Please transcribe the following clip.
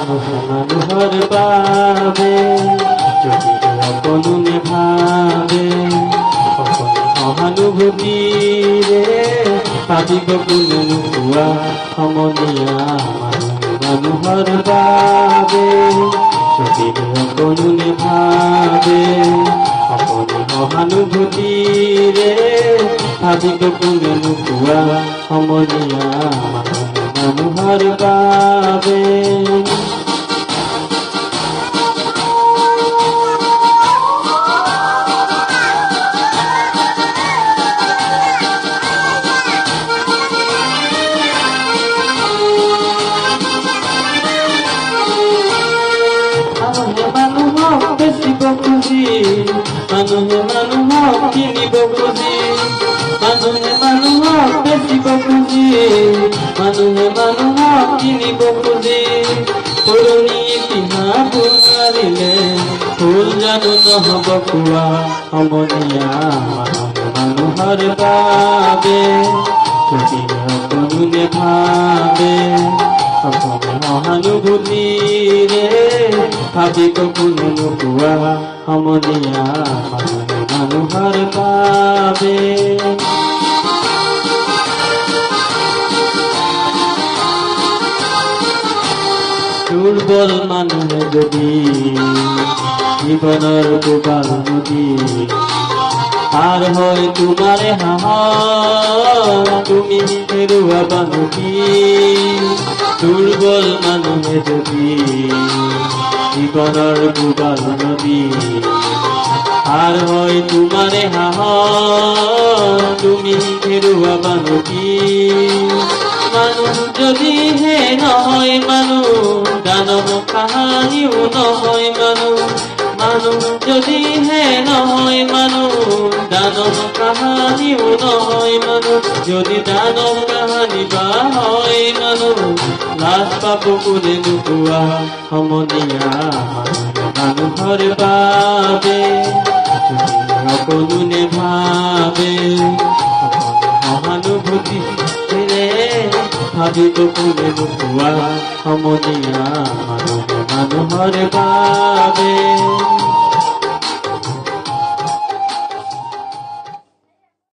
মানুহৰ বাবে যদি অকণো ভাবে অকণ সহানুভূতিৰে ভাবিব কোনে নোপোৱা সমনীয়া মানুহৰ বাবে যদি অকণো ভাবে অকণ সহানুভূতিৰে ভাবিব কোনে নোপোৱা সমনীয়া মানুহৰ বাবে মানুহক বেচিব খুজি মানুহে মানুহক কিনিব খুজি মানুহে মানুহক বেচিব খুজি মানুহে মানুহক কিনিব খুজি পুৰণি ইতিহাসবোৰ মাৰিলে ভুল জানো নহ'ব কোৱা সমনীয়া মানুহৰ বাবে যদি অকণো ভাবে অকণ সহানুভূতিৰে ভাবিব কোনে নোপোৱা সমনীয়া মানুহৰ বাবে দুৰ্বল মানুহে যদি জীৱনৰ দুবাৰ নদী পাৰ হয় তোমাৰে সাহস তুমি হেৰুৱাবা নদী দুৰ্বল মানুহে যদি জীৱনৰ দুবাৰ নদী পাৰ হয় তোমাৰে সাহস তুমি হেৰুৱাবা নদী মানুহ যদিহে নহয় মানুহ দানৱ কাহানিও নহয় মানুহ মানুহ যদিহে নহয় মানুহ দানৱ কাহানিও নহয় মানুহ যদি দানৱ কাহানি বা হয় মানুহ লাজ পাব কোনে নোপোৱা সমনীয়া মানুহৰ বাবে যদি অকণো ভাবে সহানুভূতিৰে ভাবিব কোনে নোপোৱা সমনীয়া মানুহৰ বাবে